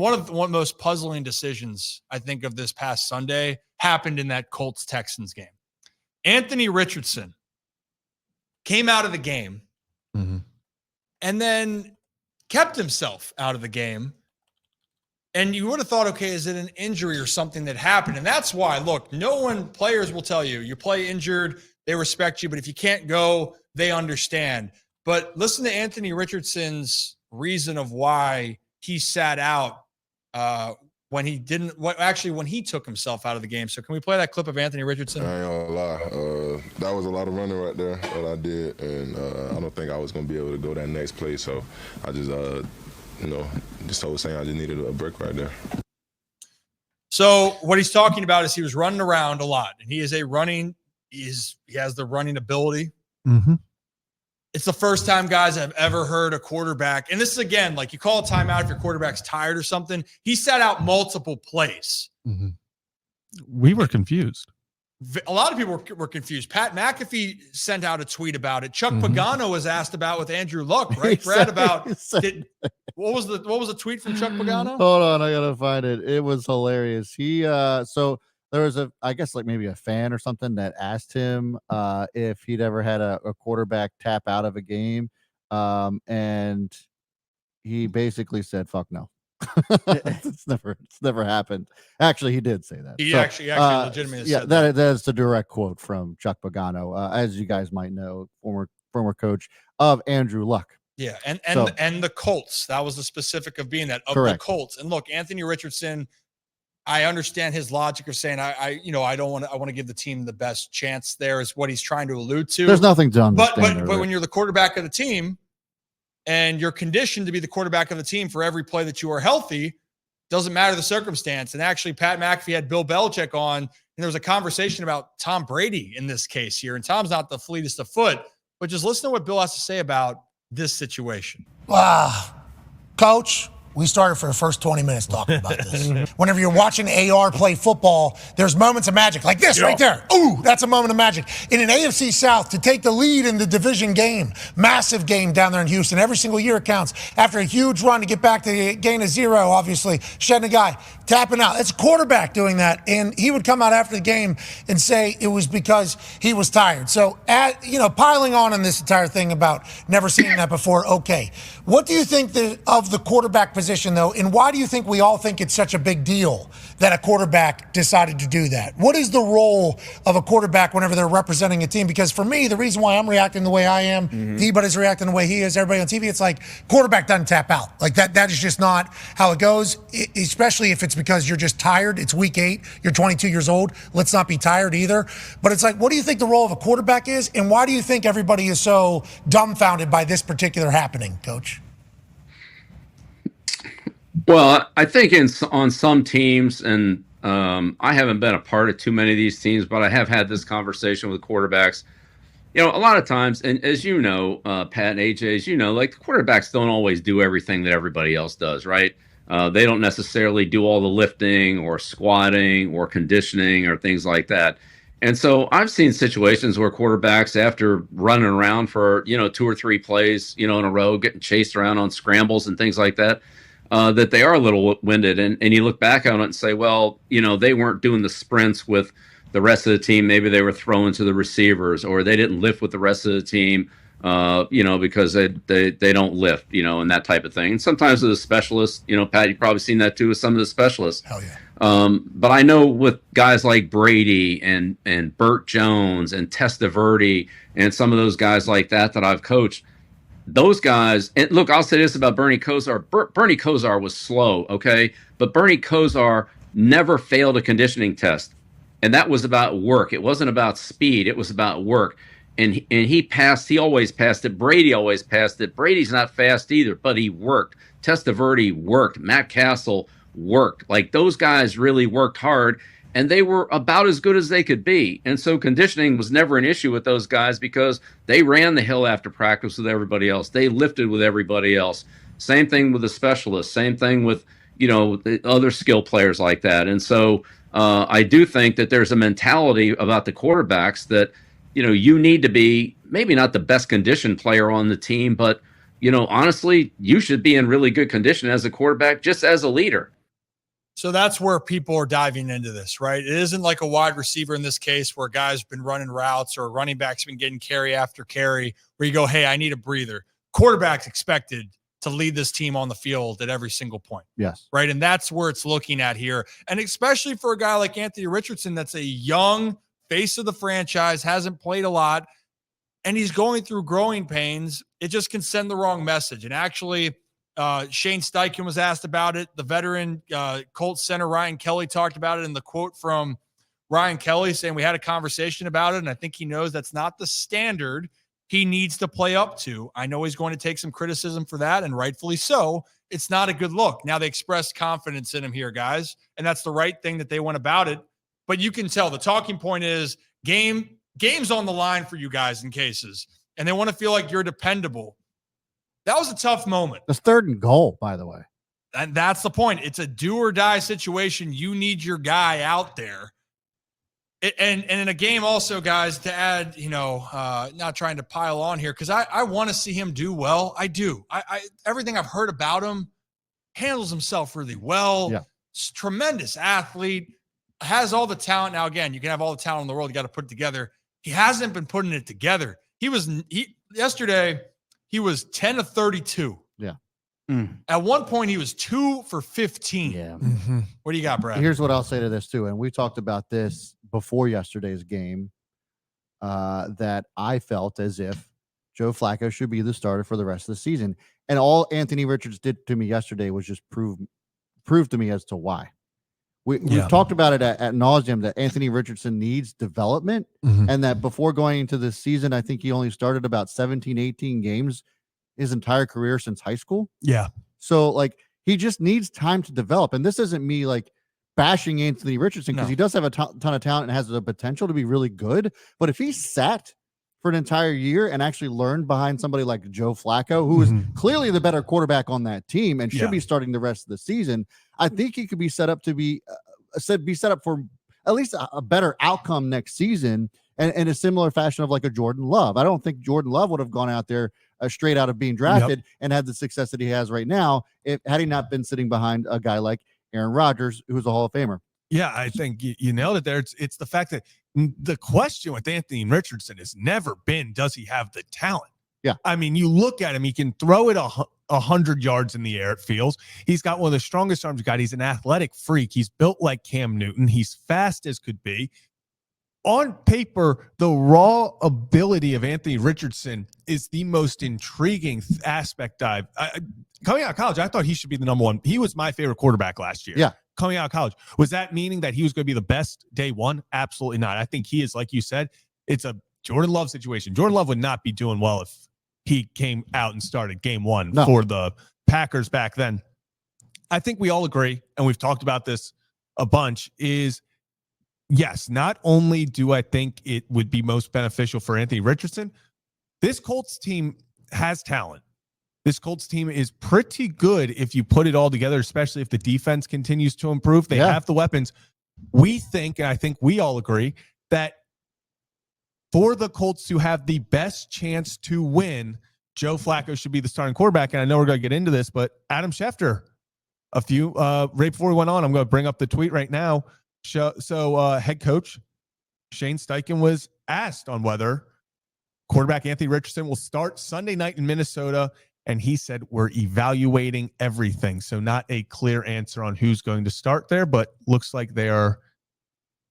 one of the most puzzling decisions, I think, of this past Sunday happened in that Colts-Texans game. Anthony Richardson came out of the game and then kept himself out of the game. And you would have thought, okay, is it an injury or something that happened? And that's why, look, players will tell you play injured, they respect you, but if you can't go, they understand. But listen to Anthony Richardson's reason of why he sat out when he took himself out of the game. So can we play that clip of Anthony Richardson? I ain't gonna lie. That was a lot of running right there, what I did. And I don't think I was going to be able to go that next play. So I just, just told Sam I just needed a break right there. So what he's talking about is he was running around a lot. And he has the running ability. Mm-hmm. It's the first time, guys, I've ever heard a quarterback. And this is, again, like you call a timeout if your quarterback's tired or something. He sat out multiple plays. Mm-hmm. We were confused. A lot of people were confused. Pat McAfee sent out a tweet about it. Chuck Pagano was asked about with Andrew Luck, right, Brad? What was the tweet from Chuck Pagano? Hold on, I gotta find it. It was hilarious. He so there was maybe a fan or something that asked him if he'd ever had a quarterback tap out of a game, and he basically said, "Fuck no." It's never happened. Actually, he did say that. He actually legitimately said that. That's a direct quote from Chuck Pagano, as you guys might know, former coach of Andrew Luck. Yeah, and the Colts. That was the specific of being that of correct. The Colts. And look, Anthony Richardson, I understand his logic of saying I want to give the team the best chance. There is what he's trying to allude to. There's nothing to understand. But when you're the quarterback of the team and you're conditioned to be the quarterback of the team for every play that you are healthy, doesn't matter the circumstance. And actually, Pat McAfee had Bill Belichick on, and there was a conversation about Tom Brady in this case here. And Tom's not the fleetest of foot, but just listen to what Bill has to say about this situation. Coach, we started for the first 20 minutes talking about this. Whenever you're watching AR play football, there's moments of magic like this right there. Ooh, that's a moment of magic. In an AFC South, to take the lead in the division game, massive game down there in Houston, every single year it counts. After a huge run to get back to the gain of 0, obviously, shedding a guy, tapping out. It's a quarterback doing that. And he would come out after the game and say it was because he was tired. So, piling on this entire thing about never seeing that before, okay. What do you think of the quarterback position, though, and why do you think we all think it's such a big deal that a quarterback decided to do that? What is the role of a quarterback whenever they're representing a team? Because for me, the reason why I'm reacting the way I am, D-Bud is reacting the way he is, everybody on TV, it's like quarterback doesn't tap out. Like that is just not how it goes, especially if it's because you're just tired. It's week 8. You're 22 years old. Let's not be tired either. But it's like, what do you think the role of a quarterback is, and why do you think everybody is so dumbfounded by this particular happening, Coach? Well, I think on some teams, and I haven't been a part of too many of these teams, but I have had this conversation with quarterbacks. A lot of times, and as you know, Pat and AJ, as you know, like the quarterbacks don't always do everything that everybody else does, right? They don't necessarily do all the lifting or squatting or conditioning or things like that. And so I've seen situations where quarterbacks, after running around for, 2 or 3 plays, in a row, getting chased around on scrambles and things like that, that they are a little winded. And you look back on it and say, well, they weren't doing the sprints with the rest of the team. Maybe they were throwing to the receivers, or they didn't lift with the rest of the team, because they don't lift, and that type of thing. And sometimes with the specialists, Pat, you've probably seen that too with some of the specialists. Hell yeah. But I know with guys like Brady and Burt Jones and Testaverde and some of those guys like that I've coached, those guys, and look, I'll say this about Bernie Kosar. Bernie Kosar was slow, okay? But Bernie Kosar never failed a conditioning test. And that was about work. It wasn't about speed. It was about work. And he always passed it. Brady always passed it. Brady's not fast either, but he worked. Testaverde worked. Matt Castle worked. Like, those guys really worked hard, and they were about as good as they could be. And so conditioning was never an issue with those guys because they ran the hill after practice with everybody else. They lifted with everybody else. Same thing with the specialists. Same thing with, the other skill players like that. And so I do think that there's a mentality about the quarterbacks that, you need to be maybe not the best conditioned player on the team, but honestly, you should be in really good condition as a quarterback, just as a leader. So that's where people are diving into this, right? It isn't like a wide receiver in this case where a guy's been running routes or a running back's been getting carry after carry where you go, hey, I need a breather. Quarterback's expected to lead this team on the field at every single point. Yes. Right. And that's where it's looking at here. And especially for a guy like Anthony Richardson, that's a young face of the franchise, hasn't played a lot, and he's going through growing pains. It just can send the wrong message. And actually, Shane Steichen was asked about it. The veteran Colts center Ryan Kelly talked about it in the quote from Ryan Kelly saying we had a conversation about it, and I think he knows that's not the standard he needs to play up to. I know he's going to take some criticism for that, and rightfully so. It's not a good look. Now they expressed confidence in him here, guys, and that's the right thing that they went about it. But you can tell the talking point is game's on the line for you guys in cases, and they want to feel like you're dependable. That was a tough moment. It's 3rd and goal, by the way. And that's the point. It's a do or die situation. You need your guy out there. And in a game also, guys, to add, not trying to pile on here, because I want to see him do well. I do. I everything I've heard about him, handles himself really well. Yeah. Tremendous athlete, has all the talent. Now, again, you can have all the talent in the world. You got to put it together. He hasn't been putting it together. Yesterday, he was 10 of 32. Yeah. At one point, he was 2 for 15. Yeah. Mm-hmm. What do you got, Brad? Here's what I'll say to this too, and we talked about this before yesterday's game, that I felt as if Joe Flacco should be the starter for the rest of the season, and all Anthony Richards did to me yesterday was just prove to me as to why. We've talked about it at nauseum that Anthony Richardson needs development, and that before going into this season, I think he only started about 17, 18 games his entire career since high school. Yeah. So he just needs time to develop. And this isn't me bashing Anthony Richardson, because he does have a ton of talent and has the potential to be really good. But if he sat for an entire year and actually learned behind somebody like Joe Flacco, who is clearly the better quarterback on that team and should be starting the rest of the season, I think he could be set up to be set up for at least a better outcome next season, and in a similar fashion of like a Jordan Love. I don't think Jordan Love would have gone out there straight out of being drafted and had the success that he has right now had he not been sitting behind a guy like Aaron Rodgers, who's a Hall of Famer. Yeah, I think you nailed it there. It's the fact that the question with Anthony Richardson has never been, does he have the talent? Yeah. I mean, you look at him, he can throw it 100 yards in the air, it feels. He's got one of the strongest arms you got. He's an athletic freak. He's built like Cam Newton. He's fast as could be. On paper, the raw ability of Anthony Richardson is the most intriguing aspect. Coming out of college, I thought he should be the number one. He was my favorite quarterback last year. Yeah. Coming out of college. Was that meaning that he was going to be the best day one? Absolutely not. I think he is, like you said, it's a Jordan Love situation. Jordan Love would not be doing well if he came out and started game one for the Packers back then. I think we all agree, and we've talked about this a bunch, is yes, not only do I think it would be most beneficial for Anthony Richardson, this Colts team has talent. This Colts team is pretty good if you put it all together, especially if the defense continues to improve. They have the weapons. We think, and I think we all agree, that for the Colts to have the best chance to win, Joe Flacco should be the starting quarterback. And I know we're going to get into this, but Adam Schefter, right before we went on, I'm going to bring up the tweet right now. So head coach Shane Steichen was asked on whether quarterback Anthony Richardson will start Sunday night in Minnesota, and he said, we're evaluating everything. So not a clear answer on who's going to start there, but looks like they are,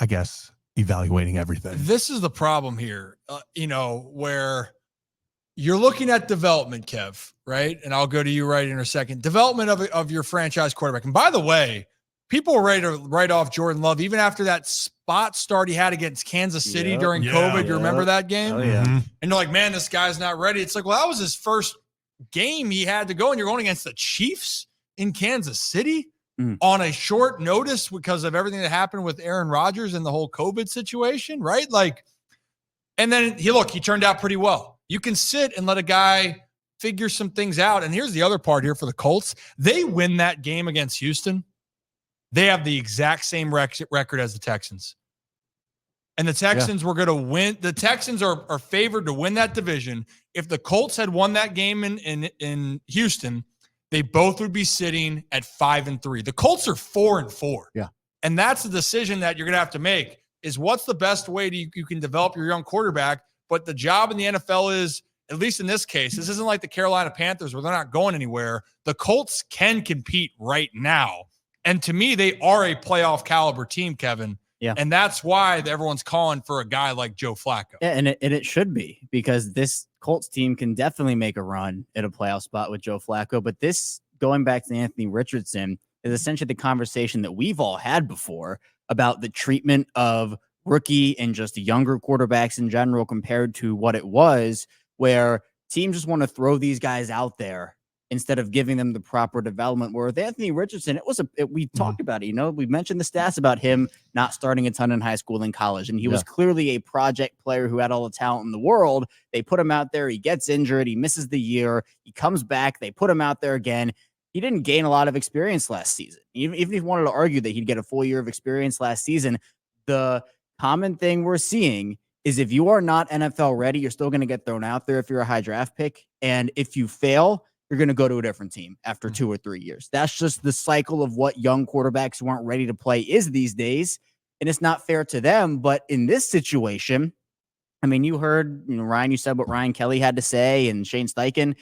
I guess, evaluating everything. This is the problem here, where you're looking at development, Kev, right? And I'll go to you right in a second. Development of your franchise quarterback. And by the way, people were ready to write off Jordan Love even after that spot start he had against Kansas City during COVID. You remember that game? Oh, yeah. And you're like, man, this guy's not ready. It's like, well, that was his first game he had to go, and you're going against the Chiefs in Kansas City on a short notice because of everything that happened with Aaron Rodgers and the whole COVID situation, right? And then he turned out pretty well. You can sit and let a guy figure some things out. And here's the other part here for the Colts. They win that game against Houston. They have the exact same record as the Texans. and the Texans were going to win. The Texans are favored to win that division. If the Colts had won that game in Houston, they both would be sitting at 5-3. The Colts are 4-4. Yeah. And that's the decision that you're going to have to make, is what's the best way you can develop your young quarterback. But the job in the NFL is, at least in this case, this isn't like the Carolina Panthers where they're not going anywhere. The Colts can compete right now. And to me, they are a playoff caliber team, Kevin. Yeah. And that's why everyone's calling for a guy like Joe Flacco. Yeah, and it should be, because this Colts team can definitely make a run at a playoff spot with Joe Flacco. But this, going back to Anthony Richardson, is essentially the conversation that we've all had before about the treatment of rookie and just younger quarterbacks in general compared to what it was, where teams just want to throw these guys out there instead of giving them the proper development. Where with Anthony Richardson, we talked about it. We mentioned the stats about him not starting a ton in high school and college, and he was clearly a project player who had all the talent in the world. They put him out there. He gets injured. He misses the year. He comes back. They put him out there again. He didn't gain a lot of experience last season. Even if you wanted to argue that he'd get a full year of experience last season, the common thing we're seeing is if you are not NFL ready, you're still going to get thrown out there if you're a high draft pick. And if you fail, you're going to go to a different team after 2 or 3 years. That's just the cycle of what young quarterbacks who aren't ready to play is these days. And it's not fair to them. But in this situation, I mean, you heard, Ryan, you said what Ryan Kelly had to say and Shane Steichen.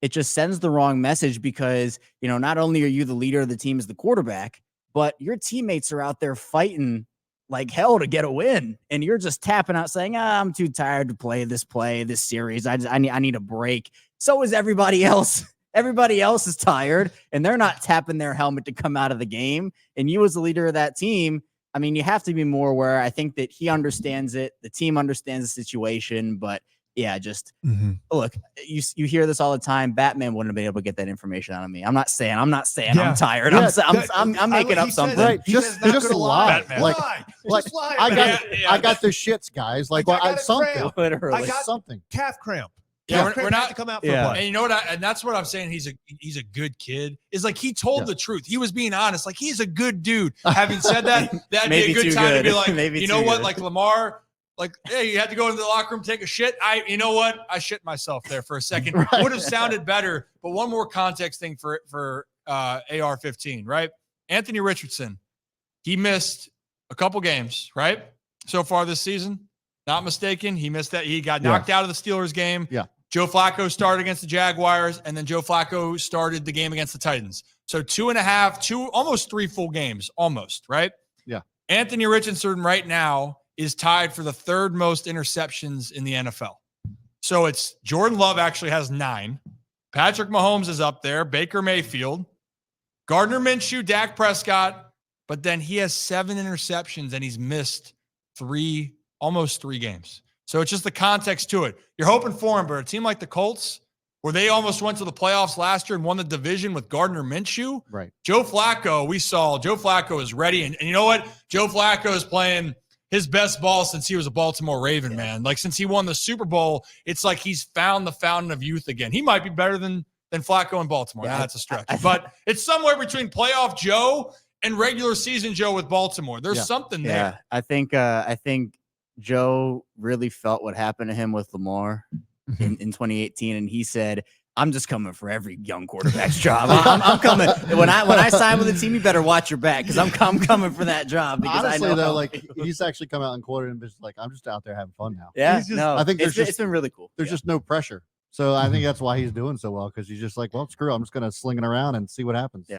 It just sends the wrong message because, not only are you the leader of the team as the quarterback, but your teammates are out there fighting like hell to get a win. And you're just tapping out saying, I'm too tired to play this series. I need a break. So is everybody else. Everybody else is tired and they're not tapping their helmet to come out of the game. And you as the leader of that team, I mean, you have to be more aware. I think that he understands it. The team understands the situation, but yeah, just look, you hear this all the time. Batman wouldn't have been able to get that information out of me. I'm not saying I'm tired. Yeah, I'm making up something. Right. Just lie. Like I got the shits, guys. Like something. Literally. I got something. Calf cramp. Yeah, we're not to come out for a play. And you know what? And that's what I'm saying. He's a good kid. Is like he told the truth. He was being honest. Like he's a good dude. Having said that, that'd be a good time to be like, you know what? Like Lamar. Like, hey, you had to go into the locker room, take a shit. You know what? I shit myself there for a second. Right. Would have sounded better. But one more context thing for AR-15, right? Anthony Richardson, he missed a couple games, right? So far this season, not mistaken. He missed that. He got knocked out of the Steelers game. Yeah. Joe Flacco started against the Jaguars, and then Joe Flacco started the game against the Titans. So 2.5, almost 3 full games, almost, right? Yeah. Anthony Richardson right now is tied for the 3rd most interceptions in the NFL. So it's Jordan Love actually has 9. Patrick Mahomes is up there. Baker Mayfield, Gardner Minshew, Dak Prescott, but then he has 7 interceptions and he's missed almost 3 games. So it's just the context to it. You're hoping for him, but a team like the Colts, where they almost went to the playoffs last year and won the division with Gardner Minshew. Right. Joe Flacco, Joe Flacco is ready. And you know what? Joe Flacco is playing his best ball since he was a Baltimore Raven, man. Like since he won the Super Bowl, it's like he's found the fountain of youth again. He might be better than Flacco in Baltimore. Yeah, that's a stretch. But it's somewhere between playoff Joe and regular season Joe with Baltimore. There's something there. I think Joe really felt what happened to him with Lamar in 2018, and he said, I'm just coming for every young quarterback's job. I'm coming. When I sign with the team, you better watch your back because I'm coming for that job. Because honestly, though, like he's actually come out and quoted and just like, I'm just out there having fun now. Yeah, I think it's been really cool. There's just no pressure. So I think that's why he's doing so well because he's just like, well, screw it. I'm just going to sling it around and see what happens. Yeah.